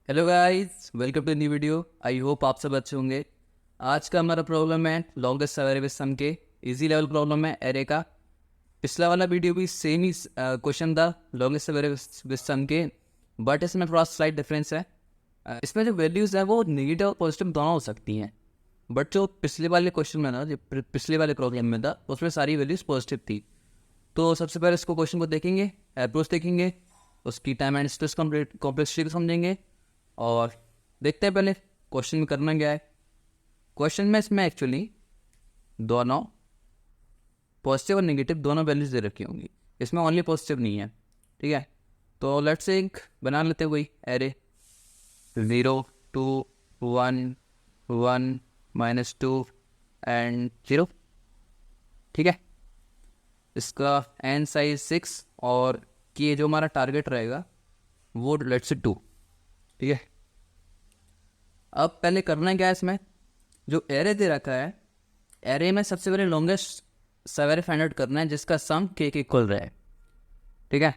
Hello guys, welcome to new video. I hope आप सब अच्छे होंगे। आज का हमारा प्रॉब्लम है लॉन्गेस्ट अवेलेबल सम के इजी लेवल प्रॉब्लम है एरे का। पिछला वाला वीडियो भी सेम ही क्वेश्चन था लॉन्गेस्ट अवेलेबल सम के, बट इसमें थोड़ा स्लाइट डिफरेंस है। इसमें जो वैल्यूज़ है वो नेगेटिव और पॉजिटिव दोनों हो सकती हैं, बट जो पिछले वाले क्वेश्चन में ना, जो पिछले वाले प्रॉब्लम में था उसमें सारी वैल्यूज़ पॉजिटिव थी। तो सबसे पहले इसको क्वेश्चन को देखेंगे, अप्रोच देखेंगे, उसकी टाइम एंड स्पेस कॉम्प्लेक्सिटी को समझेंगे और देखते हैं पहले क्वेश्चन में करना क्या है। क्वेश्चन में इसमें एक्चुअली दोनों पॉजिटिव और नेगेटिव दोनों वैल्यूज दे रखी होंगी, इसमें ओनली पॉजिटिव नहीं है। ठीक है, तो लेट्स से एक बना लेते हैं कोई एरे 0 2 1 1 -2 एंड 0। ठीक है, इसका एन साइज 6 और ये जो हमारा टारगेट रहेगा वो लेट्स से 2। ठीक है, अब पहले करना क्या है, इसमें जो एरे दे रखा है एरे में सबसे पहले लॉन्गेस्ट सवेरे फाइंड आउट करना है जिसका सम के इक्वल रहे। ठीक है,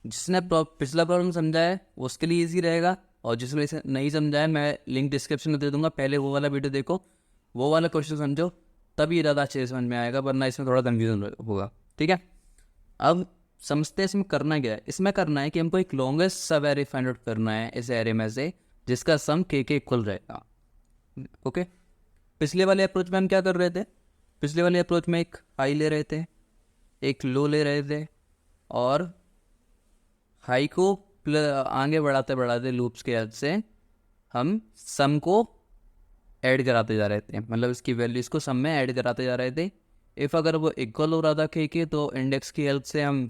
जिसने पिछला प्रॉब्लम समझा है उसके लिए इजी रहेगा, और जिसने इसे नहीं समझा है मैं लिंक डिस्क्रिप्शन में दे दूंगा, पहले वो वाला वीडियो देखो, वो वाला क्वेश्चन समझो, तभी ज़्यादा अच्छे से समझ में आएगा, वरना इसमें थोड़ा कन्फ्यूजन होगा। ठीक है, अब समझते हैं इसमें करना क्या है। इसमें करना है कि हमको एक लॉन्गेस्ट सब एरे फाइंड आउट करना है इस एरे में से जिसका सम के इक्वल रहेगा। ओके, पिछले वाले अप्रोच में हम क्या कर रहे थे, पिछले वाले अप्रोच में एक हाई ले रहे थे, एक लो ले रहे थे, और हाई को आगे बढ़ाते बढ़ाते लूप्स के हेल्प से हम सम को ऐड कराते जा रहे थे, मतलब इसकी वैल्यूज़ को सम में ऐड कराते जा रहे थे। इफ़ अगर वो इक्वल हो रहा था के तो इंडेक्स की हेल्प से हम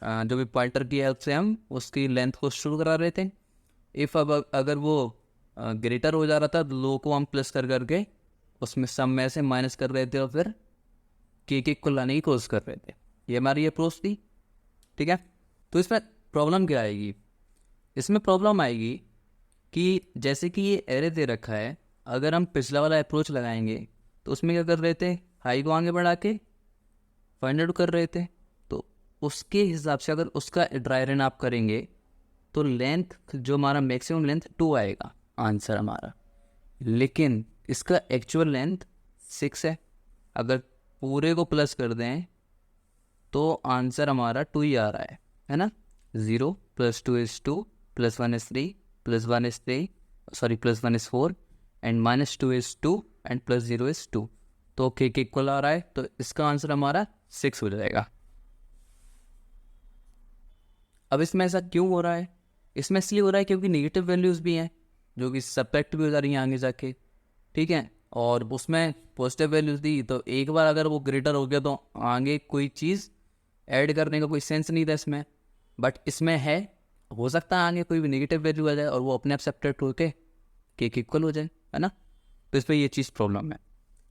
जो भी पॉइंटर की हेल्प से हम उसकी लेंथ को शुरू करा रहे थे। इफ़ अब अगर वो ग्रेटर हो जा रहा था तो लो को हम प्लस कर करके उसमें सम में से माइनस कर रहे थे और फिर के इक्वल लाने की कोशिश कर रहे थे। ये हमारी अप्रोच थी। ठीक है, तो इसमें प्रॉब्लम क्या आएगी, इसमें प्रॉब्लम आएगी कि जैसे कि ये एरे दे रखा है, अगर हम पिछला वाला अप्रोच लगाएंगे तो उसमें क्या कर रहे थे, हाई को आगे बढ़ा के फाइंड आउट कर रहे थे, तो उसके हिसाब से अगर उसका ड्राई रन आप करेंगे तो लेंथ जो हमारा मैक्सिमम लेंथ 2 आएगा आंसर हमारा, लेकिन इसका एक्चुअल लेंथ 6 है। अगर पूरे को प्लस कर दें तो आंसर हमारा 2 ही आ रहा है ना। 0 + 2 = 2 + 1 = 3 + 1 = 3, सॉरी +1 = 4 एंड -2 = 2 एंड +0 = 2, तो के इक्वल आ रहा है, तो इसका आंसर हमारा 6 हो जाएगा। अब इसमें ऐसा क्यों हो रहा है, इसमें इसलिए हो रहा है क्योंकि नेगेटिव वैल्यूज़ भी हैं जो कि सब्ट्रैक्ट भी हो जा रही हैं आगे जाके। ठीक है, और उसमें पॉजिटिव वैल्यूज़ दी, तो एक बार अगर वो ग्रेटर हो गया तो आगे कोई चीज़ ऐड करने का कोई सेंस नहीं था इसमें, बट इसमें है, हो सकता है आगे कोई भी नेगेटिव वैल्यू आ जाए और वो अपने आप सब्ट्रैक्ट होके के इक्वल हो जाए, है ना। तो इस पर ये चीज़ प्रॉब्लम है।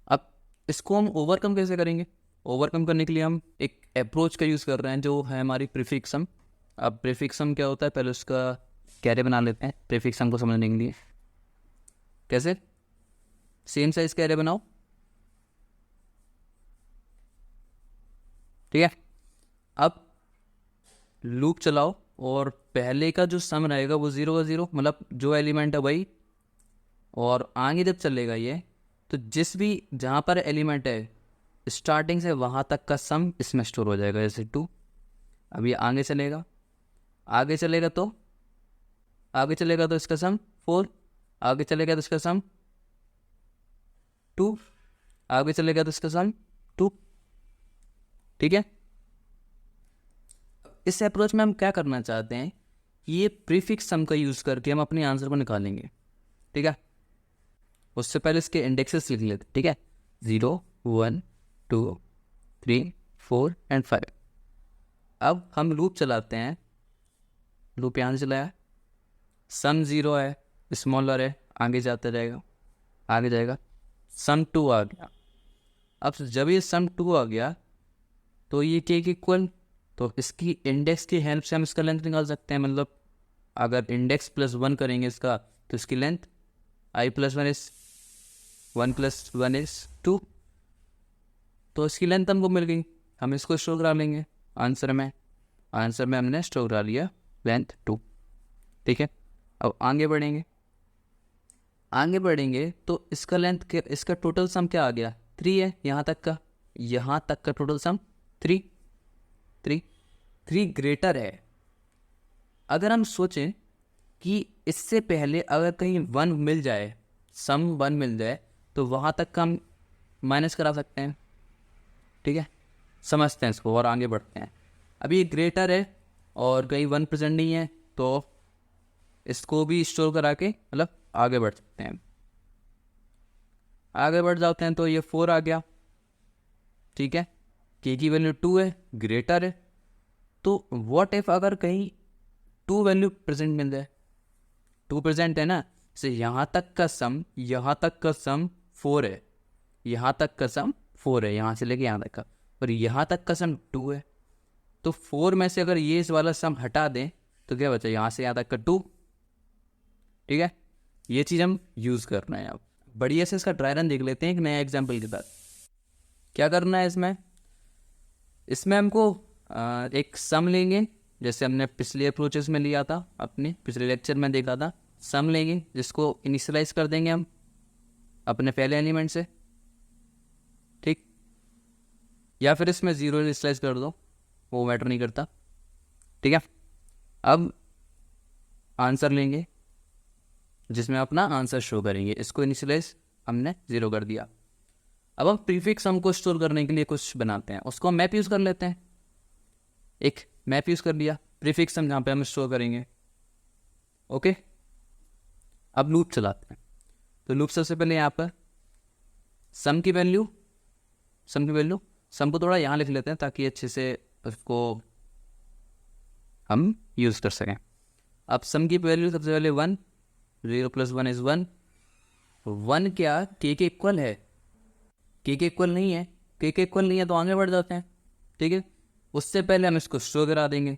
अब इसको हम ओवरकम कैसे करेंगे, ओवरकम करने के लिए हम एक अप्रोच का यूज़ कर रहे हैं जो है हमारी प्रीफिक्स सम। अब प्रीफिक्स सम क्या होता है, पहले उसका कैरे बना लेते हैं प्रीफिक्स सम को समझने के लिए। कैसे, सेम साइज कैरे बनाओ। ठीक है, अब लूप चलाओ और पहले का जो सम रहेगा वो 0 का 0, मतलब जो एलिमेंट है वही, और आगे जब चलेगा ये तो जिस भी जहाँ पर एलिमेंट है स्टार्टिंग से वहाँ तक का सम इसमें स्टोर हो जाएगा, जैसे 2। अब ये आगे चलेगा, आगे चलेगा तो आगे चलेगा तो इसका सम 4, आगे चलेगा तो इसका सम 2, आगे चलेगा तो इसका सम 2। ठीक है, इस अप्रोच में हम क्या करना चाहते हैं, ये प्रीफिक्स सम का यूज़ करके हम अपने आंसर को निकालेंगे। ठीक है, उससे पहले इसके इंडेक्सेस लिख लेते। ठीक है, 0 1 2 3 4 एंड 5। अब हम लूप चलाते हैं, लूप यहाँ से चलाया, सम 0 है, स्मॉलर है, आगे जाते रहेगा, आगे जाएगा, सम 2 आ गया। अब जब ये सम 2 आ गया तो ये के इक्वल, तो इसकी इंडेक्स की हेल्प से हम इसका लेंथ निकाल सकते हैं, मतलब अगर इंडेक्स +1 करेंगे इसका तो इसकी लेंथ i + 1 = 1 + 1 = 2, तो इसकी लेंथ हमको मिल गई। हम इसको स्टोर करा लेंगे आंसर में, आंसर में हमने स्टोर करा लिया लेंथ 2। ठीक है, अब आगे बढ़ेंगे तो इसका लेंथ, इसका टोटल सम क्या आ गया, 3 है। यहाँ तक का टोटल सम 3 ग्रेटर है। अगर हम सोचें कि इससे पहले अगर कहीं 1 मिल जाए, सम 1 मिल जाए, तो वहाँ तक का हम माइनस करा सकते हैं। ठीक है, समझते हैं इसको और आगे बढ़ते हैं। अभी ये ग्रेटर है और कहीं 1 प्रेजेंट नहीं है, तो इसको भी स्टोर करा के मतलब आगे बढ़ सकते हैं। आगे बढ़ जाते हैं तो ये 4 आ गया। ठीक है, के की वैल्यू 2 है, ग्रेटर है। तो व्हाट इफ अगर कहीं 2 वैल्यू प्रेजेंट मिल जाए, 2 प्रेजेंट है ना, से यहाँ तक का सम 4 है, यहाँ तक का सम 4 है, यहाँ से लेके यहाँ तक का, और यहाँ तक का सम 2 है। तो 4 में से अगर ये इस वाला सम हटा दें तो क्या बचा, यहाँ से यहाँ तक का 2। ठीक है, ये चीज़ हम यूज़ करना है। अब बढ़िया से इसका ड्राई रन देख लेते हैं एक नया एग्जाम्पल के बाद। क्या करना है इसमें हमको एक सम लेंगे, जैसे हमने पिछले अप्रोचेस में लिया था, अपने पिछले लेक्चर में देखा था। सम लेंगे जिसको इनिशियलाइज कर देंगे हम अपने पहले एलिमेंट से। ठीक, या फिर इसमें 0 इनिशियलाइज कर दो, वो मैटर नहीं करता। ठीक है, अब आंसर लेंगे जिसमें अपना आंसर शो करेंगे। इसको इनिशियलाइज हमने 0 कर दिया। अब हम प्रीफिक्स सम को स्टोर करने के लिए कुछ बनाते हैं, उसको हम मैप यूज़ कर लेते हैं। एक मैप यूज़ कर लिया प्रीफिक्स सम, जहाँ पे हम स्टोर करेंगे। ओके, अब लूप चलाते हैं। तो लूप सबसे पहले यहाँ पर सम की वैल्यू सम को थोड़ा यहाँ लिख लेते हैं ताकि अच्छे से उसको हम यूज़ कर सकें। अब सम की वैल्यू सबसे पहले 1, 0 + 1 = 1। 1 क्या के इक्वल है, के इक्वल नहीं है, के इक्वल नहीं है तो आगे बढ़ जाते हैं। ठीक है, उससे पहले हम इसको स्टोर करा देंगे।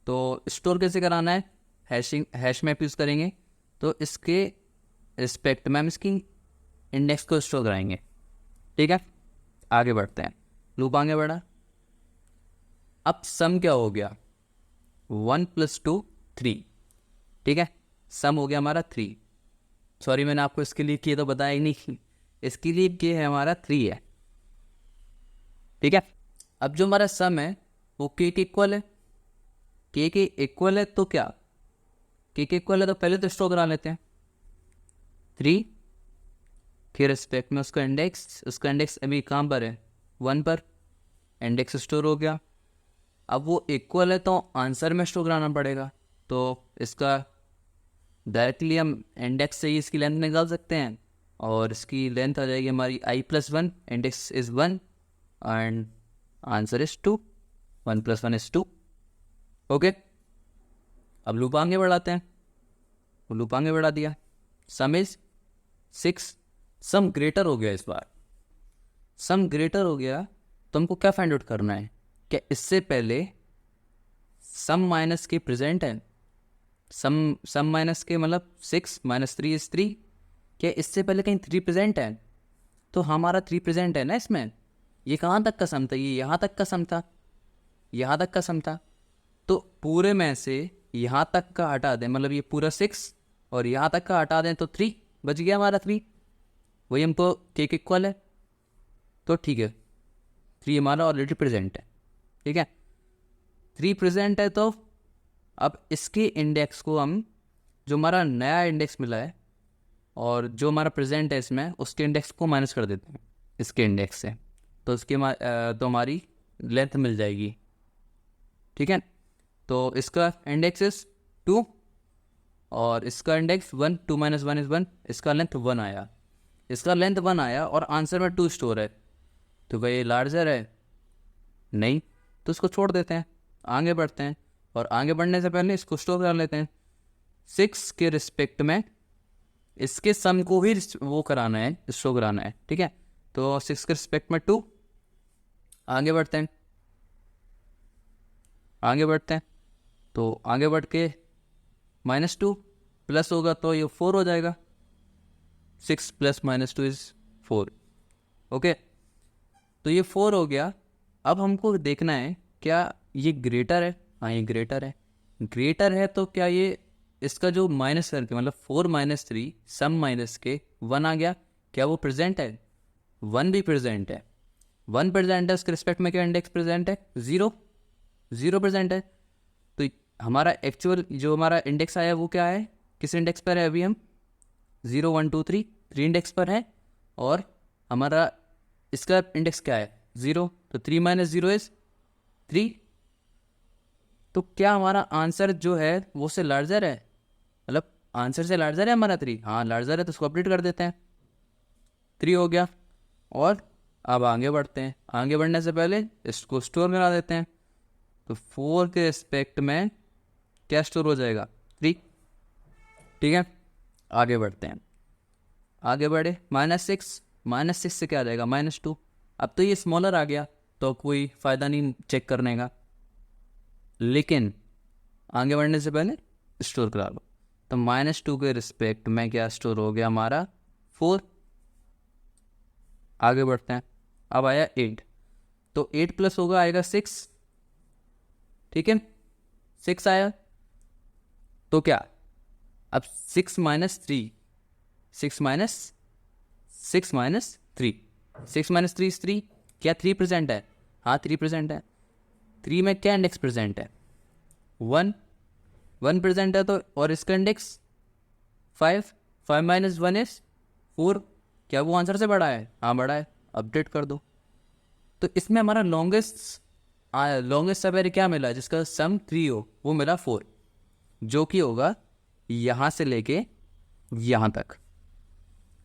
तो स्टोर कैसे कराना है, हैश मैप यूज़ करेंगे। तो इसके रिस्पेक्ट में हम इसकी इंडेक्स को स्टोर कराएंगे। ठीक है, आगे बढ़ते हैं। लूप आगे बढ़ा। अब सम क्या हो गया, 1 + 2 3। ठीक है, सम हो गया हमारा 3। सॉरी, मैंने आपको इसके लिए किए तो बताया ही नहीं, इसके लिए के है हमारा 3 है। ठीक है, अब जो हमारा सम है वो के इक्वल है। के इक्वल है तो क्या, के इक्वल है तो पहले तो स्टोर करा लेते हैं 3 के रिस्पेक्ट में। उसका इंडेक्स अभी कहाँ पर है, 1 पर। इंडेक्स स्टोर हो गया। अब वो इक्वल है तो आंसर में स्टोर कराना पड़ेगा। तो इसका डायरेक्टली हम इंडेक्स से ही इसकी लेंथ निकाल सकते हैं, और इसकी लेंथ आ जाएगी हमारी i+1। Index is 1 and answer is 2। 1 + 1 = 2। Okay, अब लूप आगे बढ़ाते हैं। लूप आगे बढ़ा दिया। सम इज 6। सम ग्रेटर हो गया। इस बार सम ग्रेटर हो गया तो हमको क्या फाइंड आउट करना है, क्या इससे पहले सम माइनस के प्रेजेंट है। सम माइनस के मतलब 6 - 3 = 3। क्या इससे पहले कहीं 3 प्रेजेंट है, तो हमारा 3 प्रेजेंट है ना इसमें। ये कहाँ तक का सम था, ये यहाँ तक का सम था, यहाँ तक का सम था। तो पूरे में से यहाँ तक का हटा दें, मतलब ये पूरा 6 और यहाँ तक का हटा दें तो 3 बच गया हमारा। 3 वही हमको के इक्वल है, तो ठीक है 3 हमारा ऑलरेडी प्रेजेंट है। ठीक है, 3 प्रेजेंट है। तो अब इसके इंडेक्स को हम, जो हमारा नया इंडेक्स मिला है और जो हमारा प्रेजेंट है इसमें, उसके इंडेक्स को माइनस कर देते हैं इसके इंडेक्स से। तो उसके तो हमारी लेंथ मिल जाएगी। ठीक है, तो इसका इंडेक्स इज 2 और इसका इंडेक्स 1। 2 - 1 = 1। इसका लेंथ 1 आया, इसका लेंथ 1 आया और आंसर में 2 स्टोर है। तो भाई ये लार्जर है नहीं, तो इसको छोड़ देते हैं, आगे बढ़ते हैं। और आगे बढ़ने से पहले इसको स्टोर कर लेते हैं 6 के रिस्पेक्ट में। इसके सम को ही वो कराना है, स्टोर कराना है। ठीक है, तो 6 के रिस्पेक्ट में 2। आगे बढ़ते हैं, आगे बढ़ते हैं। तो आगे बढ़ के -2 प्लस होगा तो ये 4 हो जाएगा। 6 + -2 = 4। ओके, तो ये 4 हो गया। अब हमको देखना है क्या ये ग्रेटर है। हाँ, ये ग्रेटर है। ग्रेटर है तो क्या ये इसका जो माइनस करके मतलब 4 माइनस 3 सम माइनस के 1 आ गया, क्या वो प्रेजेंट है? 1 भी प्रेजेंट है, 1 प्रेजेंट है, उसके रिस्पेक्ट में क्या इंडेक्स प्रेजेंट है? 0, 0 प्रेजेंट है। तो हमारा एक्चुअल जो हमारा इंडेक्स आया वो क्या है, किस इंडेक्स पर है? अभी हम 0 1 2 3 3 इंडेक्स पर है, और हमारा इसका इंडेक्स क्या है? 0, तो 3 माइनस 0 इज 3। तो क्या हमारा आंसर जो है वो से लार्जर है? मतलब आंसर से लार्जर है हमारा 3? हाँ लार्जर है, तो उसको अपडेट कर देते हैं, 3 हो गया। और अब आगे बढ़ते हैं, आगे बढ़ने से पहले इसको स्टोर करा देते हैं। तो 4 के रिस्पेक्ट में क्या स्टोर हो जाएगा? 3। ठीक है, आगे बढ़ते हैं, आगे बढ़े, -6 से क्या आ जाएगा? -2। अब तो ये स्मॉलर आ गया तो कोई फ़ायदा नहीं चेक करने का, लेकिन आगे बढ़ने से पहले स्टोर करा लो। तो -2 के रिस्पेक्ट में क्या स्टोर हो गया हमारा? 4। आगे बढ़ते हैं, अब आया 8, तो 8 प्लस होगा आएगा 6। ठीक है, 6 आया, तो क्या अब 6 माइनस 3, 6 माइनस 3, 6 माइनस 3 इज 3। क्या 3 प्रेजेंट है? हाँ 3 प्रेजेंट है। 3 में क्या इंडेक्स प्रेजेंट है? 1, 1 प्रेजेंट है, तो और इसका इंडेक्स 5, 5 माइनस 1 इज 4। क्या वो आंसर से बड़ा है? हाँ बड़ा है, अपडेट कर दो। तो इसमें हमारा लॉन्गेस्ट सब क्या मिला, जिसका सम 3 हो, वो मिला 4, जो कि होगा यहाँ से लेके यहाँ तक।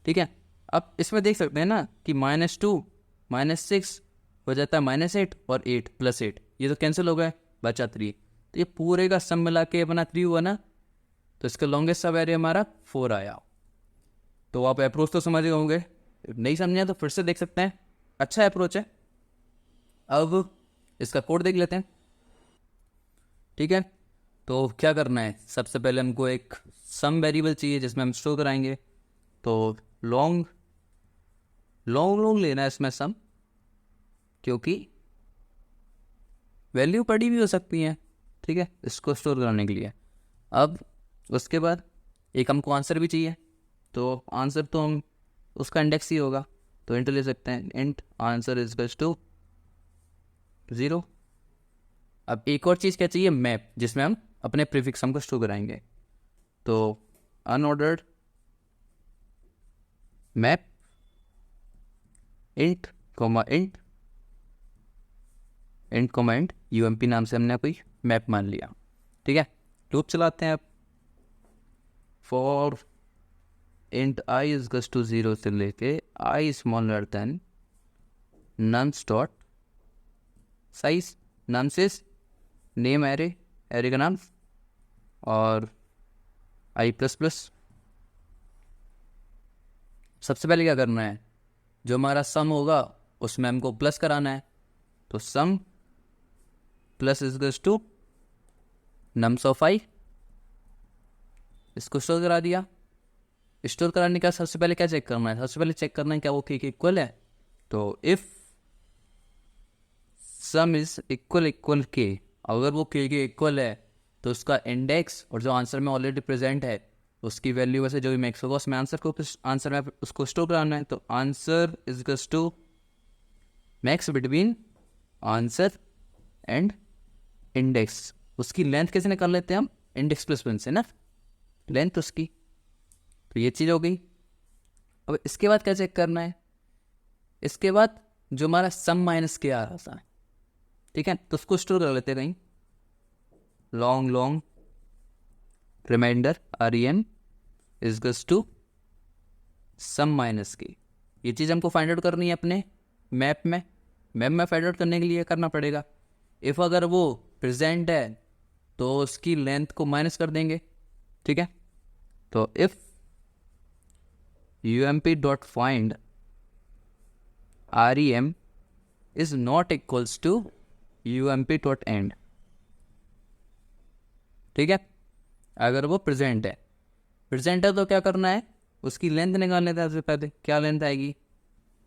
ठीक है, अब इसमें देख सकते हैं ना कि -2 -6 हो जाता है -8, और 8 + 8 ये तो कैंसिल हो गए, बचा 3। तो ये पूरे का सम मिला के अपना 3 हुआ ना, तो इसका लॉन्गेस्ट सब हमारा 4 आया। तो आप अप्रोच तो समझ गए होंगे, नहीं समझे तो फिर से देख सकते हैं, अच्छा अप्रोच है। अब इसका कोड देख लेते हैं। ठीक है, तो क्या करना है, सबसे पहले हमको एक सम वेरिएबल चाहिए जिसमें हम स्टोर कराएंगे। तो लॉन्ग लेना है इसमें सम, क्योंकि वैल्यू पड़ी भी हो सकती है। ठीक है, इसको स्टोर कराने के लिए। अब उसके बाद एक हमको आंसर भी चाहिए, तो आंसर तो हम उसका इंडेक्स ही होगा, तो इंट ले सकते हैं, int answer is equals to 0। अब एक और चीज़ क्या चाहिए, मैप, जिसमें हम अपने प्रीफिक्स सम को स्टोर कराएंगे। तो unordered map int int UMP नाम से हमने कोई मैप मान लिया। ठीक है, लूप चलाते हैं अब। For int i is equals to 0 से लेके i smaller than nums dot size, nums name array का नाम, और i++। सबसे पहले क्या करना है, जो हमारा सम होगा उसमें हमको प्लस कराना है। तो sum plus is equals to nums of i, इसको स्टोर करा दिया। स्टोर कराने का सबसे पहले क्या चेक करना है, सबसे पहले चेक करना है क्या वो k के इक्वल है। तो if some is equal k, अगर वो k के इक्वल है तो उसका इंडेक्स और जो आंसर में ऑलरेडी प्रेजेंट है उसकी वैल्यू वैसे जो भी मैक्स होगा उसमें आंसर में उसको स्टोर कराना है। तो answer is equals to max between answer and index. उसकी लेंथ कैसे निकाल लेते हैं हम, इंडेक्स प्लस 1 से ना, लेंथ उसकी। तो ये चीज़ हो गई। अब इसके बाद क्या चेक करना है, इसके बाद जो हमारा सम माइनस के आ रहा था, ठीक है, तो उसको स्टोर कर लेते हैं कहीं। Long remainder REM is equals to sum minus k. ये चीज़ हमको फाइंड आउट करनी है अपने मैप में फाइंड आउट करने के लिए करना पड़ेगा। इफ़ अगर वो प्रेजेंट है तो उसकी लेंथ को माइनस कर देंगे। ठीक है, तो if ump.find REM is not equals to ump.end। ठीक है, अगर वो प्रेजेंट है तो क्या करना है, उसकी लेंथ निकालने था। सबसे पहले क्या लेंथ आएगी,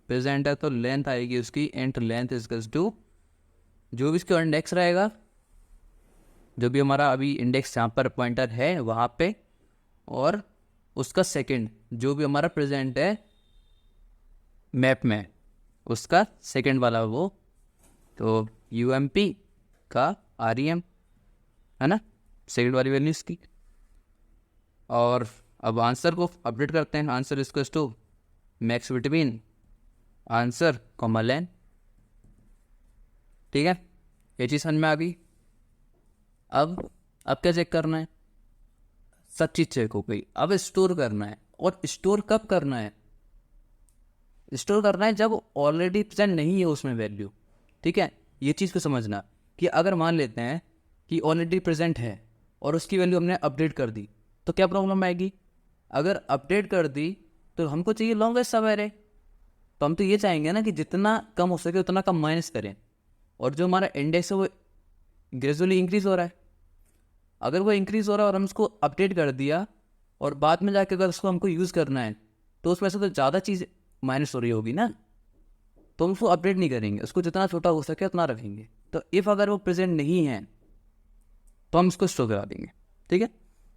प्रेजेंट है तो लेंथ आएगी उसकी int length is equals to जो भी इसका इंडेक्स रहेगा जो भी हमारा अभी इंडेक्स यहाँ पर पॉइंटर है वहाँ पे, और उसका सेकंड जो भी हमारा प्रेजेंट है मैप में, उसका सेकंड वाला वो, तो UMP का REM है ना, सेकंड वाली वैल्यू इसकी। और अब आंसर को अपडेट करते हैं। Answer equals to max between answer comma len. ठीक है, ये चीज़ समझ में आ गई। अब क्या चेक करना है, सब चीज़ चेक हो गई। अब स्टोर करना है, और स्टोर कब करना है, स्टोर करना है जब ऑलरेडी प्रेजेंट नहीं है उसमें वैल्यू। ठीक है, ये चीज़ को समझना कि अगर मान लेते हैं कि ऑलरेडी प्रेजेंट है और उसकी वैल्यू हमने अपडेट कर दी तो क्या प्रॉब्लम आएगी। अगर अपडेट कर दी तो हमको चाहिए लॉन्गेस्ट सब एरे, तो हम तो ये चाहेंगे ना कि जितना कम हो सके उतना कम माइनस करें, और जो हमारा इंडेक्स है वो ग्रेजुअली इंक्रीज हो रहा है। अगर वो इंक्रीज हो रहा है और हम उसको अपडेट कर दिया और बाद में जाके अगर उसको हमको यूज़ करना है तो उसमें से तो ज़्यादा चीज़ माइनस हो रही होगी ना, तो हम उसको अपडेट नहीं करेंगे, उसको जितना छोटा हो सके उतना रखेंगे। तो इफ़ अगर वो प्रेजेंट नहीं है तो हम इसको स्टोर करा देंगे। ठीक है,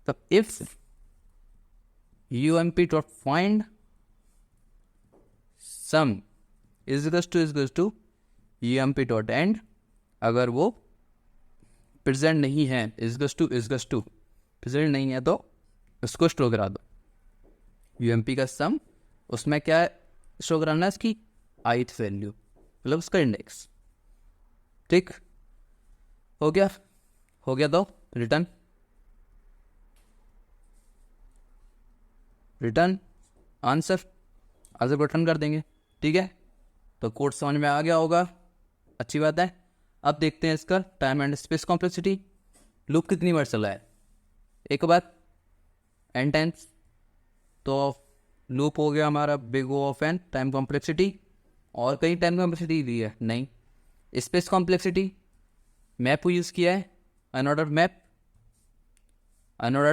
तो if UMP dot find sum is to UMP dot end, अगर वो प्रेजेंट नहीं है इज टू प्रेजेंट नहीं है तो उसको स्टोर करा दो। UMP का सम, उसमें क्या स्टोर कराना है, इसकी ith वैल्यू, मतलब उसका इंडेक्स। ठीक हो गया, तो रिटर्न आंसर को रिटर्न कर देंगे। ठीक है, तो कोड समझ में आ गया होगा, अच्छी बात है। अब देखते हैं इसका time and space complexity. Loop कितनी बार चला है, एक बार n टाइम्स, तो लूप हो गया हमारा big O of n। Time complexity और कहीं टाइम कॉम्प्लेक्सिटी दी है नहीं। स्पेस कॉम्प्लेक्सिटी मैप यूज़ किया है, अनऑर्डर्ड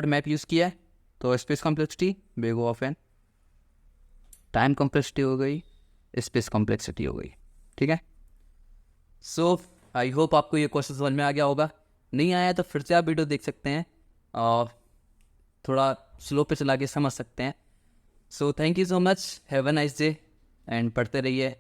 मैप यूज़ किया है, तो space complexity big O of n। Time complexity हो गई, स्पेस कॉम्प्लेक्सिटी हो गई। ठीक है, सो आई होप आपको ये क्वेश्चन समझ में आ गया होगा। नहीं आया तो फिर से आप वीडियो देख सकते हैं और थोड़ा स्लो पे चला के समझ सकते हैं। So thank you so much, have a nice day and पढ़ते रहिए।